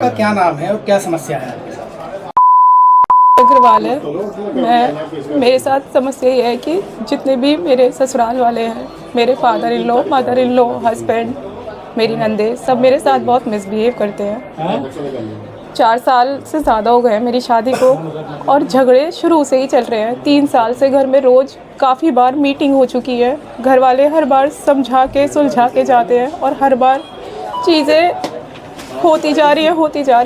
का क्या नाम है और क्या समस्या है आपके साथ? अग्रवाल है। मेरे साथ समस्या ये है कि जितने भी मेरे ससुराल वाले हैं, मेरे father in law, mother in law, husband, मेरी नंदे, सब मेरे साथ बहुत मिसबिहेव करते हैं। 4 साल से ज़्यादा हो गए हैं मेरी शादी को और झगड़े शुरू से ही चल रहे हैं। 3 साल से घर में रोज़ काफ़ी बार मीटिंग हो चुकी है। घर वाले हर बार समझा के सुलझा के जाते हैं और हर बार चीज़ें होती जा रही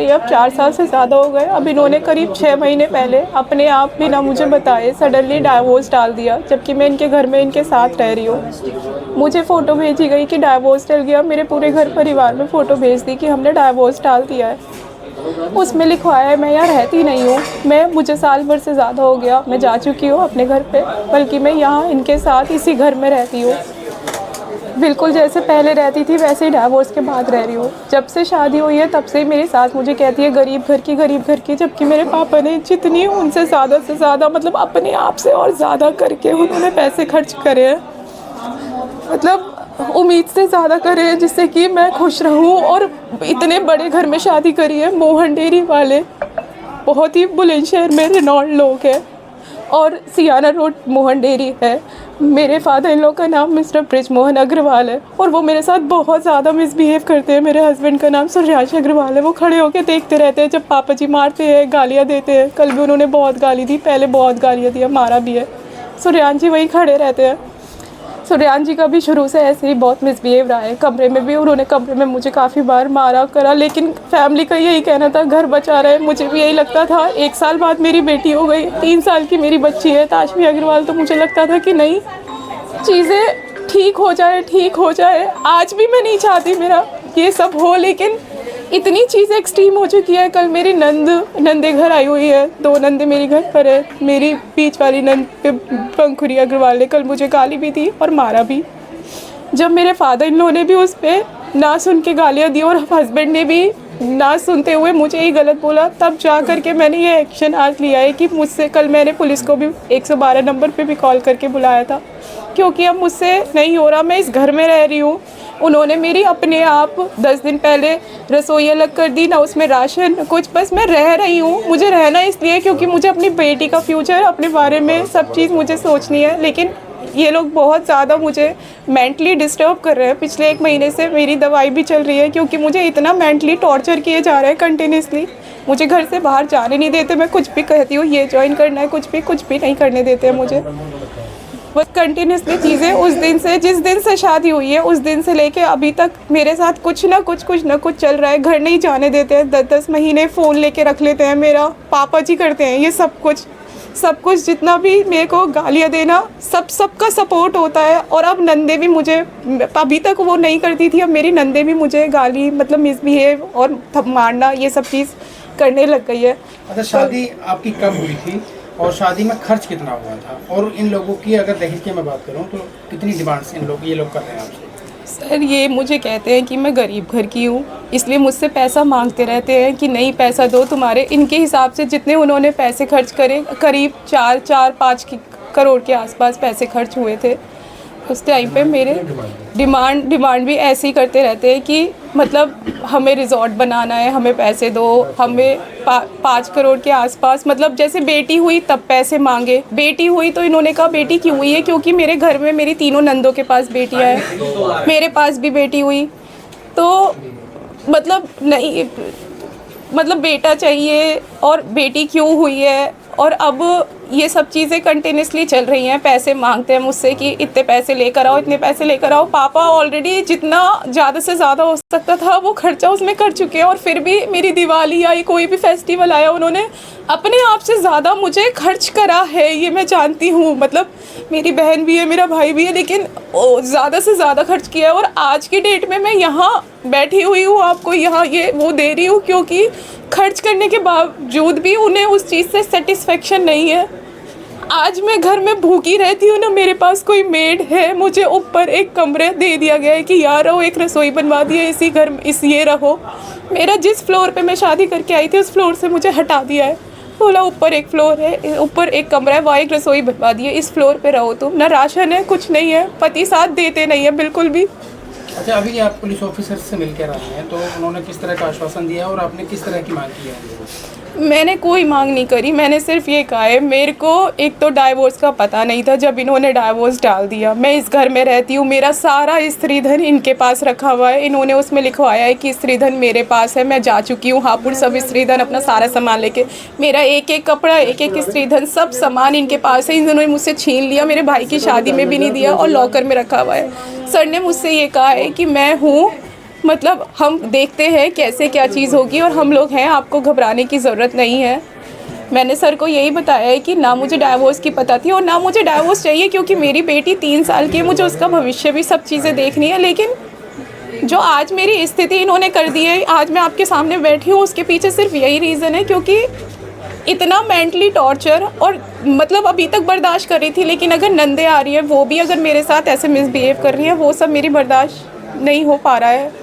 है। अब 4 साल से ज़्यादा हो गए। अब इन्होंने करीब 6 महीने पहले अपने आप बिना मुझे बताए सडनली डाइवोर्स डाल दिया, जबकि मैं इनके घर में इनके साथ रह रही हूँ। मुझे फ़ोटो भेजी गई कि डाइवोर्स डल गया। मेरे पूरे घर परिवार में फ़ोटो भेज दी कि हमने डाइवोर्स डाल दिया है। उसमें लिखवाया है मैं यहाँ रहती नहीं हूँ। मुझे साल भर से ज़्यादा हो गया, मैं जा चुकी हूँ अपने घर पे, बल्कि मैं यहाँ इनके साथ इसी घर में रहती हूँ। बिल्कुल जैसे पहले रहती थी वैसे ही डाइवोर्स के बाद रह रही हूँ। जब से शादी हुई है तब से मेरी सास मुझे कहती है गरीब घर की, जबकि मेरे पापा ने जितनी उनसे ज़्यादा से ज़्यादा मतलब अपने आप से और ज़्यादा करके उन्होंने पैसे खर्च करे हैं, मतलब उम्मीद से ज़्यादा करे हैं जिससे कि मैं खुश रहूँ। और इतने बड़े घर में शादी करी है, मोहन डेयरी वाले, बहुत ही बुलंदशहर में रिनॉल्ड लोग हैं और सियाना रोड मोहन डेयरी है। मेरे फादर इन लोग का नाम मिस्टर ब्रिजमोहन अग्रवाल है और वो मेरे साथ बहुत ज़्यादा मिसबिहेव करते हैं। मेरे हस्बैंड का नाम सूर्यांश अग्रवाल है। वो खड़े होकर देखते रहते हैं जब पापा जी मारते हैं, गालियाँ देते हैं। कल भी उन्होंने बहुत गाली दी, पहले बहुत गालियाँ दिया, मारा भी है। सूर्यांश जी वहीं खड़े रहते हैं। सूर्यांश जी का भी शुरू से ऐसे ही बहुत मिसबिहेव रहा है। कमरे में भी उन्होंने कमरे में मुझे काफ़ी बार मारा करा, लेकिन फैमिली का यही कहना था घर बचा रहे। मुझे भी यही लगता था। 1 साल बाद मेरी बेटी हो गई, 3 साल की मेरी बच्ची है ताशवी अग्रवाल। तो मुझे लगता था कि नहीं, चीज़ें ठीक हो जाए। आज भी मैं नहीं चाहती मेरा ये सब हो, लेकिन इतनी चीज़ें एक्सट्रीम हो चुकी है। कल मेरी नंदे घर आई हुई है, 2 नंदे मेरी घर पर है। मेरी बीच वाली नंद पे पंखुरी अग्रवाल ने कल मुझे गाली भी दी और मारा भी। जब मेरे फादर इन लोगों ने भी उस पर ना सुन के गालियाँ दी और हस्बैंड ने भी ना सुनते हुए मुझे ही गलत बोला, तब जा कर के मैंने ये एक्शन आज लिया है कि मुझसे कल मैंने पुलिस को भी 112 नंबर पे भी कॉल करके बुलाया था, क्योंकि अब मुझसे नहीं हो रहा। मैं इस घर में रह रही हूँ। उन्होंने मेरी अपने आप 10 दिन पहले रसोई अलग कर दी, ना उसमें राशन कुछ, बस मैं रह रही हूँ। मुझे रहना इसलिए क्योंकि मुझे अपनी बेटी का फ्यूचर, अपने बारे में सब चीज़ मुझे सोचनी है। लेकिन ये लोग बहुत ज़्यादा मुझे मेंटली डिस्टर्ब कर रहे हैं। पिछले 1 महीने से मेरी दवाई भी चल रही है, क्योंकि मुझे इतना मेंटली टॉर्चर किए जा रहे हैं कंटिन्यूसली। मुझे घर से बाहर जाने नहीं देते। मैं कुछ भी कहती हूँ ये ज्वाइन करना है, कुछ भी नहीं करने देते हैं मुझे। बस कंटिन्यूसली चीज़ें उस दिन से, जिस दिन से शादी हुई है उस दिन से लेके अभी तक मेरे साथ कुछ ना कुछ चल रहा है। घर नहीं जाने देते हैं, 10-10 महीने फ़ोन लेके रख लेते हैं। मेरा पापा जी करते हैं ये सब कुछ जितना भी मेरे को गालियाँ देना, सबका सपोर्ट होता है। और अब नंदे भी मुझे, अभी तक वो नहीं करती थी, अब मेरी नंदे भी मुझे गाली मतलब मिसबिहेव और मारना ये सब चीज़ करने लग गई है। अच्छा, शादी आपकी कब हुई थी और शादी में खर्च कितना हुआ था? और इन लोगों की अगर दहेज की मैं बात करूँ तो कितनी डिमांड्स ये लोग कर रहे हैं आपसे? सर ये मुझे कहते हैं कि मैं गरीब घर की हूँ, इसलिए मुझसे पैसा मांगते रहते हैं कि नहीं पैसा दो तुम्हारे। इनके हिसाब से जितने उन्होंने पैसे खर्च करे, करीब 4-5 करोड़ के आसपास पैसे खर्च हुए थे। उस टाइम पे मेरे डिमांड भी ऐसे ही करते रहते हैं कि मतलब हमें रिजॉर्ट बनाना है, हमें पैसे दो, हमें 5 करोड़ के आसपास। मतलब जैसे बेटी हुई तब पैसे मांगे। बेटी हुई तो इन्होंने कहा बेटी क्यों हुई है, क्योंकि मेरे घर में मेरी तीनों नंदों के पास बेटियां हैं, मेरे पास भी बेटी हुई, तो मतलब नहीं, मतलब बेटा चाहिए और बेटी क्यों हुई है। और अब ये सब चीज़ें कंटिन्यूसली चल रही हैं। पैसे मांगते हैं मुझसे कि इतने पैसे लेकर आओ, इतने पैसे लेकर आओ। पापा ऑलरेडी जितना ज़्यादा से ज़्यादा हो सकता था वो खर्चा उसमें कर चुके हैं। और फिर भी मेरी दिवाली आई, कोई भी फेस्टिवल आया, उन्होंने अपने आप से ज़्यादा मुझे खर्च करा है, ये मैं जानती हूँ। मतलब मेरी बहन भी है, मेरा भाई भी है, लेकिन ज़्यादा से ज़्यादा खर्च किया है। और आज की डेट में मैं यहाँ बैठी हुई हूँ, आपको यहाँ ये वो दे रही हूँ, क्योंकि खर्च करने के बावजूद भी उन्हें उस चीज़ से सेटिस्फेक्शन नहीं है। आज मैं घर में भूखी रहती हूँ ना, मेरे पास कोई मेड है। मुझे ऊपर एक कमरे दे दिया गया है कि यहाँ रहो, एक रसोई बनवा दी है इसी घर में, ये रहो। मेरा जिस फ्लोर पे मैं शादी करके आई थी उस फ्लोर से मुझे हटा दिया है। बोला ऊपर एक फ्लोर है, ऊपर एक कमरा है, वहाँ एक रसोई बनवा दी है, इस फ्लोर पे रहो तुम। ना राशन है, कुछ नहीं है, पति साथ देते नहीं है बिल्कुल भी। अच्छा, अभी आप पुलिस ऑफिसर से मिलकर आए हैं, तो उन्होंने किस तरह का आश्वासन दिया और आपने किस तरह की मांग की है? मैंने कोई मांग नहीं करी, मैंने सिर्फ ये कहा है, मेरे को एक तो डाइवोर्स का पता नहीं था जब इन्होंने डाइवोर्स डाल दिया। मैं इस घर में रहती हूँ, मेरा सारा स्त्री धन इनके पास रखा हुआ है, इन्होंने उसमें लिखवाया है कि स्त्री धन मेरे पास है। मैं जा चुकी हूँ हापुड़, सब स्त्री धन अपना सारा सामान लेके, मेरा एक एक कपड़ा, एक एक स्त्री धन, सब सामान इनके पास है। इन्होंने मुझसे छीन लिया, मेरे भाई की शादी में भी नहीं दिया और लॉकर में रखा हुआ है। सर ने मुझसे ये कहा है कि मैं हूँ, मतलब हम देखते हैं कैसे क्या चीज़ होगी और हम लोग हैं, आपको घबराने की ज़रूरत नहीं है। मैंने सर को यही बताया है कि ना मुझे डाइवोर्स की पता थी और ना मुझे डाइवोर्स चाहिए, क्योंकि मेरी बेटी 3 साल की है, मुझे उसका भविष्य भी सब चीज़ें देखनी है। लेकिन जो आज मेरी स्थिति इन्होंने कर दी है, आज मैं आपके सामने बैठी हूँ, उसके पीछे सिर्फ यही रीज़न है क्योंकि इतना मेंटली टॉर्चर, और मतलब अभी तक बर्दाश्त कर रही थी, लेकिन अगर नंदे आ रही है वो भी अगर मेरे साथ ऐसे मिसबिहेव कर रही है, वो सब मेरी बर्दाश्त नहीं हो पा रहा है।